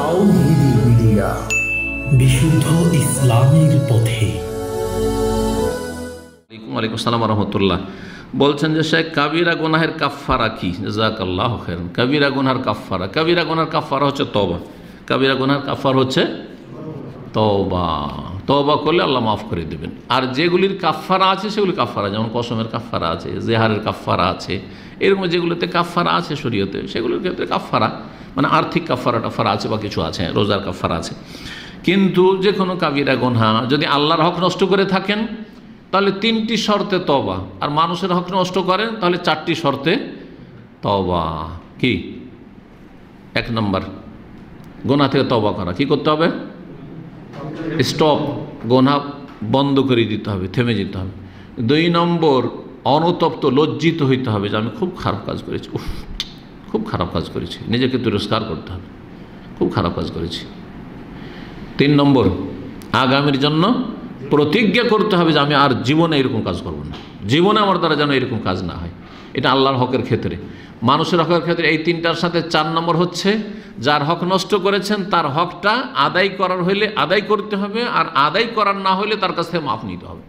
তাওহীদি media, বিশুদ্ধ ইসলামের পথে। ওয়ালাইকুম আসসালাম ওয়া রাহমাতুল্লাহ। বলছেন যে শেখ, কাবিরা গুনাহের কাফফারা কি? জাযাকাল্লাহু খাইরান। কাবিরা গুনাহের কাফফারা, কাবিরা গুনাহের কাফফারা হচ্ছে তওবা। কাবিরা গুনাহের কাফফারা হচ্ছে তওবা। তওবা করলে আল্লাহ মাফ করে দেবেন। আর যেগুলির কাফফারা আছে সেগুলি কাফফারা, যেমন কসমের কাফফারা আছে, জেহারের কাফফারা আছে, এরকম যেগুলোতে কাফফারা আছে শরীয়তে, সেগুলোর ক্ষেত্রে কাফফারা মানে আর্থিক কাফফারা টাফারা আছে বা কিছু আছে, রোজার কাফফারা আছে। কিন্তু যে কোনো কাবিরা গুনাহ যদি আল্লাহর হক নষ্ট করে থাকেন তাহলে 3টি শর্তে তওবা, আর মানুষের হক নষ্ট করেন তাহলে 4টি শর্তে তওবা। কি? 1 নম্বর, গুনাহ থেকে তওবা করা। কি করতে হবে? স্টপ, গুনাহ বন্ধ করে দিতে হবে, থেমে যেতে হবে। 2 নম্বর, অনুতপ্ত লজ্জিত হইতে হবে যে আমি খুব খারাপ কাজ করেছি, খুব খারাপ কাজ করেছি, নিজেকে তিরস্কার করতে হবে, খুব খারাপ কাজ করেছি। 3 নম্বর, আগামীর জন্য প্রতিজ্ঞা করতে হবে যে আমি আর জীবনে এরকম কাজ করব না, জীবনে আমার দ্বারা যেন এরকম কাজ না হয়। এটা আল্লাহর হকের ক্ষেত্রে। মানুষের হকের ক্ষেত্রে এই 3টার সাথে 4 নম্বর হচ্ছে যার হক নষ্ট করেছেন তার হকটা আদায় করার হইলে আদায় করতে হবে, আর আদায় করার না হইলে তার কাছ থেকে মাফ নিতে হবে।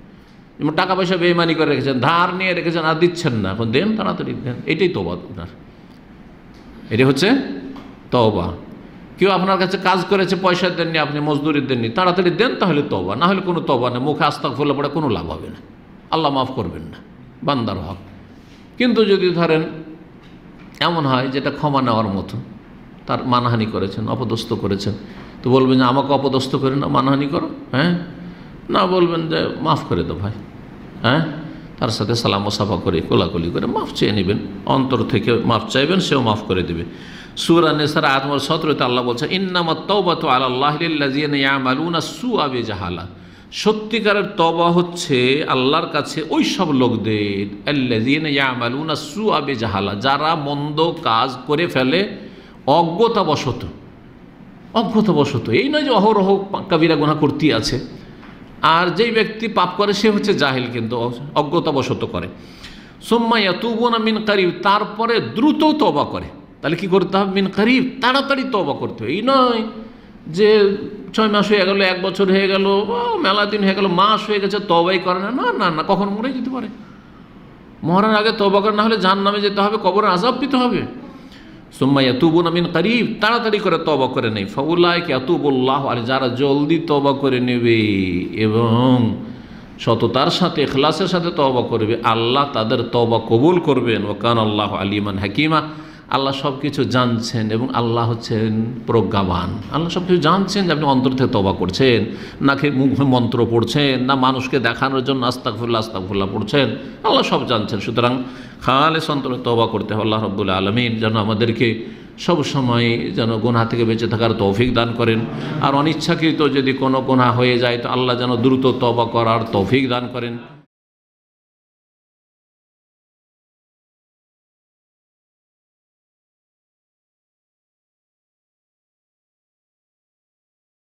যেমন টাকা পয়সা বেইমানি করে রেখেছেন, ধার নিয়ে রেখেছেন, আর দিচ্ছেন না, এখন দেন, তাড়াতাড়ি দেন। এটাই তওবা আপনার, এটাই হচ্ছে তওবা। কেউ আপনার কাছে কাজ করেছে, পয়সা দেননি, আপনি মজদুরি দেননি, তাড়াতাড়ি দেন, তাহলে তওবা। না হলে কোনো তওবা না, মুখে আস্তাগফিরুল্লাহ পড়ে কোনো লাভ হবে না, আল্লাহ মাফ করবেন না, বান্দার হক। কিন্তু যদি ধরেন এমন হয় যেটা ক্ষমা নেওয়ার মতো, তার মানহানি করেছেন, অপদস্থ করেছেন, তো বলবেন যে আমাকে অপদস্থ করে না, মানহানি করো, হ্যাঁ না, বলবেন যে মাফ করে দাও ভাই, হ্যাঁ, তার সাথে সালাম ও সাফা করে কোলাকুলি করে মাফ চেয়ে নেবেন, অন্তর থেকে মাফ চাইবেন, সেও মাফ করে দেবে। সূরা নিসার আয়াত নম্বর 17-তে আল্লাহ বলছে ইন্নামাত তাওবাতু আলাল্লাহি লিল্লাযিনা ইয়ামালুনা সুআ বিজাহালা। সত্যিকারের তওবা হচ্ছে আল্লাহর কাছে ওই সব লোকদের, আল্লাযিনা ইয়ামালুনা সুআ বিজাহালা, যারা মন্দ কাজ করে ফেলে অজ্ঞতাবশত। অজ্ঞতাবশত এই নয় যে অহরহ কাবিরা গুনাহ করতে আছে, আর যেই ব্যক্তি পাপ করে সে হচ্ছে জাহিল, কিন্তু অজ্ঞতাবশত করে। সুম্মা ইয়াতুবুনা মিন কারিব, তারপরে দ্রুত তওবা করে। তাহলে কি করতে হবে? মিন কারিব, তাড়াতাড়ি তওবা করতে হবে। এই নয় যে 6 মাস হয়ে গেল, 1 বছর হয়ে গেল, মেলা দিন হয়ে গেল, মাস হয়ে গেছে, তওবাই করে না। না না না, কখন মরে যেতে পারে, মরার আগে তওবা করে না হলে জাহান্নামে যেতে হবে, কবরের আযাব পেতে হবে। সুম্মা ইয়াতুবুনা মিন কারিব, তাড়াতাড়ি করে তওবা করে নেই। ফাউলাইকা ইয়াতুবুল্লাহু আলাইহিম, যারা জলদি তওবা করে নেবে এবং সততার সাথে ইখলাসের সাথে তওবা করবে, আল্লাহ তাদের তওবা কবুল করবেন। ওয়া কানাল্লাহু আলিমান হাকিমা, আল্লাহ সব কিছু জানছেন এবং আল্লাহ হচ্ছেন প্রজ্ঞাবান। আল্লাহ সব কিছু জানছেন যে আপনি অন্তর থেকে তওবা করছেন, নাকি মুখে মন্ত্র পড়ছেন, না মানুষকে দেখানোর জন্য আস্তাগফিরুল্লাহ আস্তাগফিরুল্লাহ পড়ছেন, আল্লাহ সব জানছেন। সুতরাং খালেস অন্তরে তওবা করতে হবে। আল্লাহ রাব্বুল আলামিন যেন আমাদেরকে সব সময় যেন গুনাহ থেকে বেঁচে থাকার তৌফিক দান করেন, আর অনিচ্ছাকৃত যদি কোনো গুনাহ হয়ে যায় তো আল্লাহ যেন দ্রুত তওবা করার তৌফিক দান করেন।